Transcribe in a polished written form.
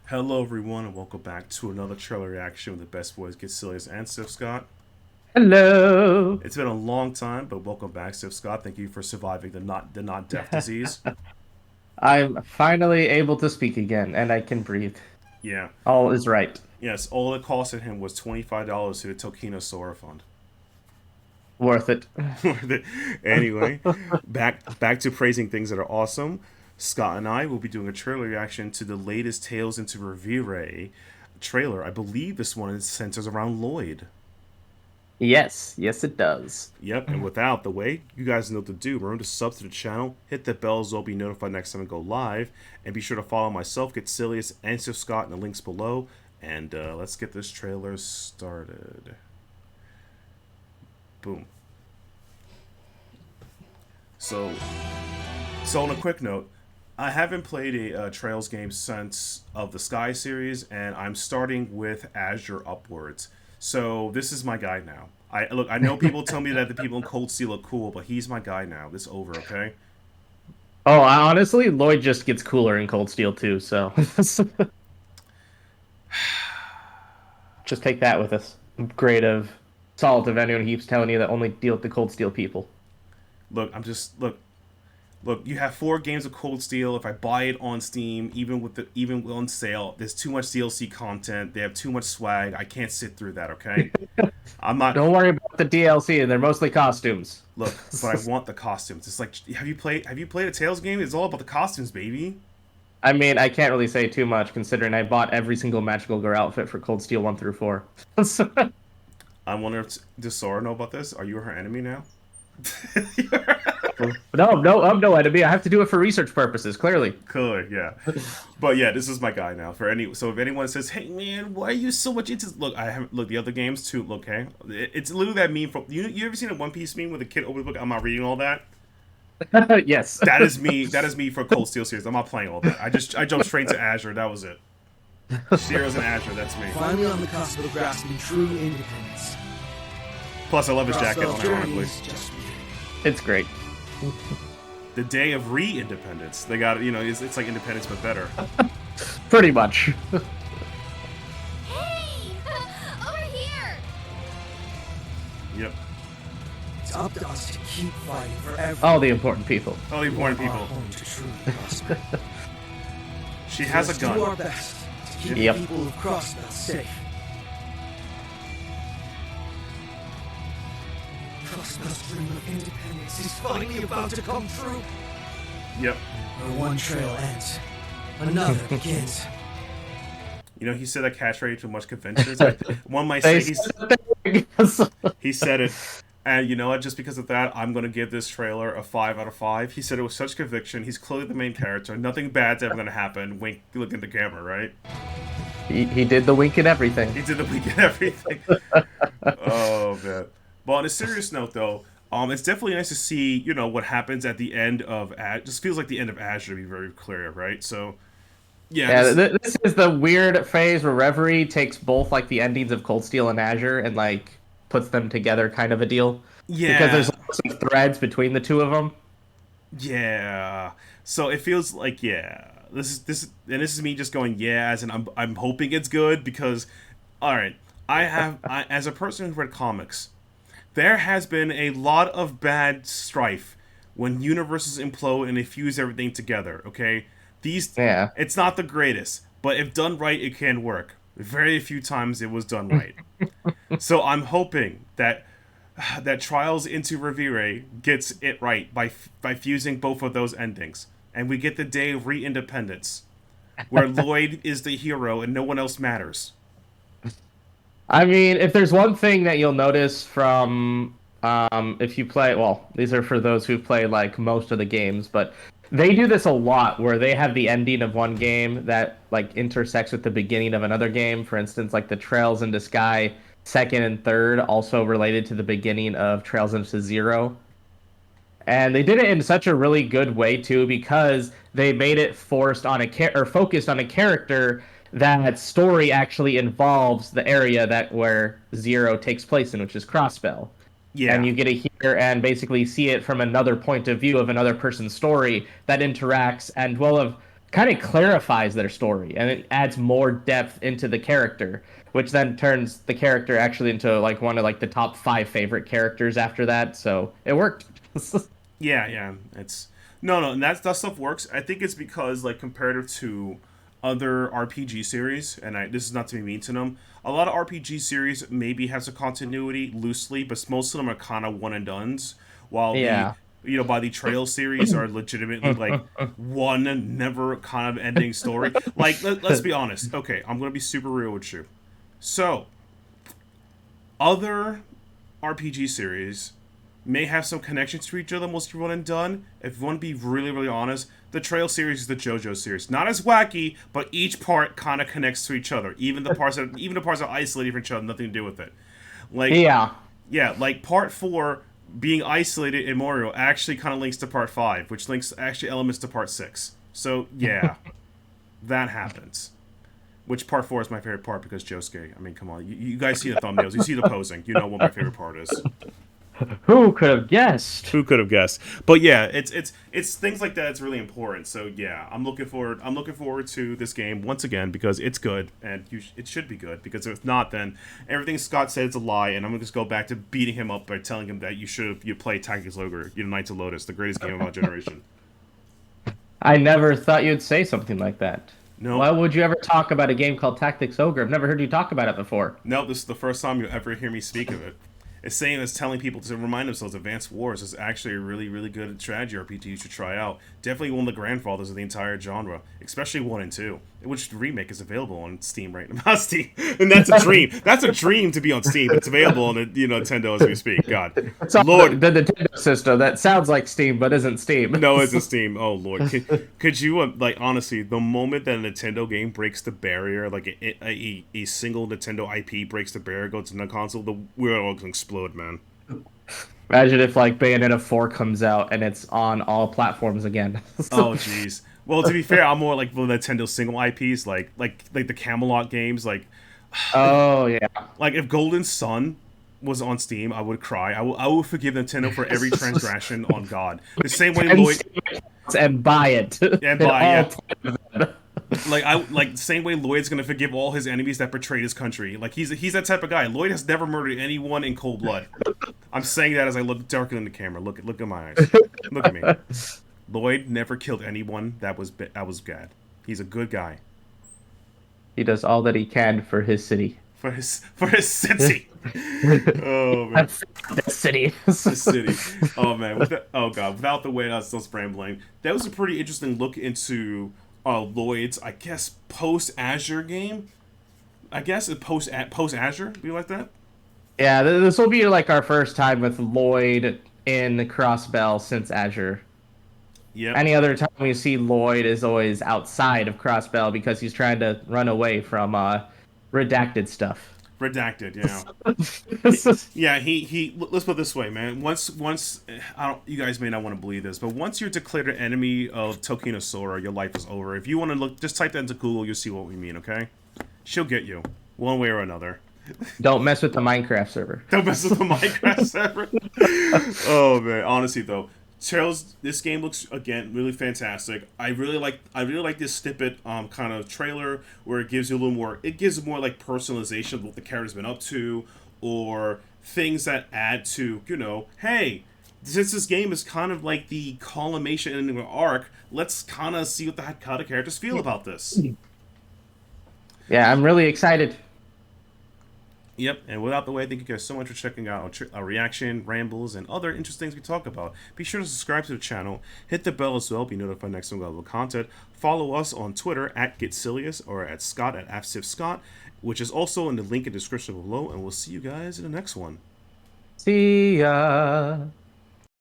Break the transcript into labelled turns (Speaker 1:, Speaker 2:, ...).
Speaker 1: Hello, everyone, and welcome back to another trailer reaction with the best boys, Getselious and Sithscott.
Speaker 2: Hello.
Speaker 1: It's been a long time, but welcome back, Sithscott. Thank you for surviving the not death disease.
Speaker 2: I'm finally able to speak again, and I can breathe.
Speaker 1: Yeah,
Speaker 2: All is right.
Speaker 1: yes. All it costed him was $25 to the Tokino Sora Fund.
Speaker 2: Worth it.
Speaker 1: Anyway, back to praising things that are awesome. Scott and I will be doing a trailer reaction to the latest Tales into Reverie trailer. I believe this one centers around Lloyd.
Speaker 2: Yes, it does.
Speaker 1: Yep, and without the way, you guys know what to do. Remember to sub to the channel, hit the bell so you'll be notified next time I go live, and be sure to follow myself, Getselious and Sithscott in the links below. And let's get this trailer started. Boom. So, on a quick note, I haven't played a Trails game since of the Sky series, and I'm starting with Azure upwards. So this is my guy now. I know people tell me that the people in Cold Steel are cool, but he's my guy now. This over, okay?
Speaker 2: Honestly, Lloyd just gets cooler in Cold Steel too, so just take that with us. Grade of salt if anyone keeps telling you that only deal with the Cold Steel people.
Speaker 1: Look, look. You have 4 games of Cold Steel. If I buy it on Steam, even on sale, there's too much DLC content. They have too much swag. I can't sit through that. Okay, I'm not.
Speaker 2: Don't worry about the DLC, they're mostly costumes.
Speaker 1: Look, but I want the costumes. It's like, have you played a Tales game? It's all about the costumes, baby.
Speaker 2: I mean, I can't really say too much considering I bought every single Magical Girl outfit for Cold Steel 1 through 4.
Speaker 1: I wonder if does Sora know about this? Are you her enemy now?
Speaker 2: No, I'm no enemy. I have to do it for research purposes, clearly.
Speaker 1: Cool, yeah. But yeah, this is my guy now. So if anyone says, "Hey man, why are you so much into?" Look, I haven't look the other games too. Look, okay, it's literally that meme from you ever seen a One Piece meme with a kid over the book? I'm not reading all that.
Speaker 2: Yes.
Speaker 1: That is me. That is me for Cold Steel series. I'm not playing all that. I jumped straight to Azure. That was it. Zeros and Azure. That's me.
Speaker 3: Finally on the cusp of grasping true independence.
Speaker 1: Plus, I love his jacket.
Speaker 3: Crossbell's journey
Speaker 1: Unironically,
Speaker 3: is just beginning.
Speaker 2: It's great.
Speaker 1: the day of re-independence. They got it's like independence but better.
Speaker 2: Pretty much.
Speaker 4: Hey! Over here!
Speaker 1: Yep.
Speaker 3: It's up to us to keep fighting for everyone.
Speaker 2: All the important people.
Speaker 1: All the important
Speaker 3: Our
Speaker 1: people.
Speaker 3: home to truly prosper.
Speaker 1: She has a
Speaker 3: Let's do our
Speaker 1: gun.
Speaker 3: best to keep
Speaker 2: Yep.
Speaker 3: the people of Crossbell safe. Crossbell's dream of independence is finally about to come true.
Speaker 1: Yep.
Speaker 3: Where one trail ends, another begins.
Speaker 1: He said that catchphrase to much conventions. One might say he said it. And you know what? Just because of that, I'm going to give this trailer a 5 out of 5. He said it with such conviction. He's clearly the main character. Nothing bad's ever going to happen. Wink, look at the camera, right?
Speaker 2: He did the wink and everything.
Speaker 1: He did the week and everything. Oh, man. But on a serious note, though, it's definitely nice to see, what happens at the end of just feels like the end of Azure, to be very clear, right? So, yeah.
Speaker 2: Yeah, this is the weird phase where Reverie takes both like the endings of Cold Steel and Azure and like puts them together, kind of a deal.
Speaker 1: Yeah.
Speaker 2: Because there's lots of threads between the two of them.
Speaker 1: Yeah. So it feels like this is me just going yeah, as in I'm hoping it's good because, all right, as a person who read comics, there has been a lot of bad strife when universes implode and they fuse everything together. Okay,
Speaker 2: Yeah.
Speaker 1: it's not the greatest, but if done right, it can work. Very few times it was done right. So I'm hoping that Trials into Reverie gets it right by fusing both of those endings, and we get the day of re-independence, where Lloyd is the hero and no one else matters.
Speaker 2: I mean, if there's one thing that you'll notice from if you play, well, these are for those who play like most of the games, but they do this a lot where they have the ending of one game that like intersects with the beginning of another game. For instance, like the Trails into Sky second and third also related to the beginning of Trails into Zero. And they did it in such a really good way too, because they made it forced on or focused on a character that story actually involves the area that where Zero takes place in, which is Crossbell.
Speaker 1: Yeah.
Speaker 2: And you get to hear and basically see it from another point of view of another person's story that interacts and will have kind of clarifies their story and it adds more depth into the character, which then turns the character actually into like one of like the top 5 favorite characters after that. So it worked.
Speaker 1: Yeah. It's no, and that stuff works. I think it's because like comparative to other RPG series, and this is not to be mean to them. A lot of RPG series maybe has a continuity loosely, but most of them are kind of one and dones. While
Speaker 2: Yeah.
Speaker 1: by the Trail series are legitimately like one never kind of ending story. Like let's be honest. Okay, I'm gonna be super real with you. So other RPG series may have some connections to each other once you're one and done. If you want to be really, really honest, the Trail series is the JoJo series. Not as wacky, but each part kind of connects to each other. Even the parts that are isolated from each other, nothing to do with it. Like yeah, like part 4 being isolated in Mario actually kind of links to part 5, which links actually elements to part 6. So yeah, that happens. Which part 4 is my favorite part because Josuke. I mean, come on, you guys see the thumbnails, you see the posing, you know what my favorite part is.
Speaker 2: Who could have guessed?
Speaker 1: Who could have guessed? But yeah, it's things like that. It's really important. So yeah, I'm looking forward to this game once again because it's good and it should be good. Because if not, then everything Scott said is a lie, and I'm gonna just go back to beating him up by telling him that you play Tactics Ogre, Knights of Lotus, the greatest game of our generation.
Speaker 2: I never thought you'd say something like that.
Speaker 1: No.
Speaker 2: Why would you ever talk about a game called Tactics Ogre? I've never heard you talk about it before.
Speaker 1: No, this is the first time you'll ever hear me speak of it. It's same as telling people to remind themselves Advanced Wars is actually a really, really good strategy RPG you should try out. Definitely one of the grandfathers of the entire genre, especially 1 and 2, which the remake is available on Steam right now. Steam, and that's a dream. That's a dream to be on Steam. It's available on Nintendo as we speak. God,
Speaker 2: It's Lord, the Nintendo system that sounds like Steam but isn't Steam.
Speaker 1: No, it's a Steam. Oh Lord, could you like honestly, the moment that a Nintendo game breaks the barrier, like a single Nintendo IP breaks the barrier, goes to the console, we're all gonna explode, man.
Speaker 2: Imagine if like Bayonetta 4 comes out and it's on all platforms again.
Speaker 1: Oh jeez. Well, to be fair, I'm more like the Nintendo single IPs, like the Camelot games, like.
Speaker 2: Oh yeah.
Speaker 1: Like if Golden Sun was on Steam, I would cry. I will forgive Nintendo for every transgression on God. The same way Lloyd
Speaker 2: and buy it.
Speaker 1: And buy it. Like the same way Lloyd's gonna forgive all his enemies that betrayed his country. Like he's that type of guy. Lloyd has never murdered anyone in cold blood. I'm saying that as I look darkly in the camera. Look at my eyes. Look at me. Lloyd never killed anyone that was bad. He's a good guy.
Speaker 2: He does all that he can for his city.
Speaker 1: For his city. Oh man.
Speaker 2: The city.
Speaker 1: The city. Oh man. Without the way I was still rambling, that was a pretty interesting look into Lloyd's, I guess, post Azure game. I guess it post Azure. Do you like that?
Speaker 2: Yeah, this will be like our first time with Lloyd in Crossbell since Azure.
Speaker 1: Yeah.
Speaker 2: Any other time we see Lloyd is always outside of Crossbell because he's trying to run away from redacted stuff.
Speaker 1: Redacted, yeah. Yeah, he let's put it this way, man. Once you guys may not want to believe this, but once you're declared an enemy of Tokinosora, your life is over. If you want to look, just type that into Google, you'll see what we mean, okay? She'll get you, one way or another.
Speaker 2: Don't mess with the Minecraft server.
Speaker 1: Don't mess with the Minecraft server. Oh man, honestly though, this game looks again really fantastic. I really like this snippet kind of trailer where it gives you a little more. It gives more like personalization of what the character's been up to, or things that add to hey, since this game is kind of like the culmination in the arc, let's kind of see how the characters feel about this.
Speaker 2: Yeah, I'm really excited.
Speaker 1: Yep, and without the way, thank you guys so much for checking out our reaction, rambles, and other interesting things we talk about. Be sure to subscribe to the channel, hit the bell as well, be notified next time we upload content. Follow us on Twitter at Getselious or at Scott at Sithscott, which is also in the link in the description below, and we'll see you guys in the next one.
Speaker 2: See ya.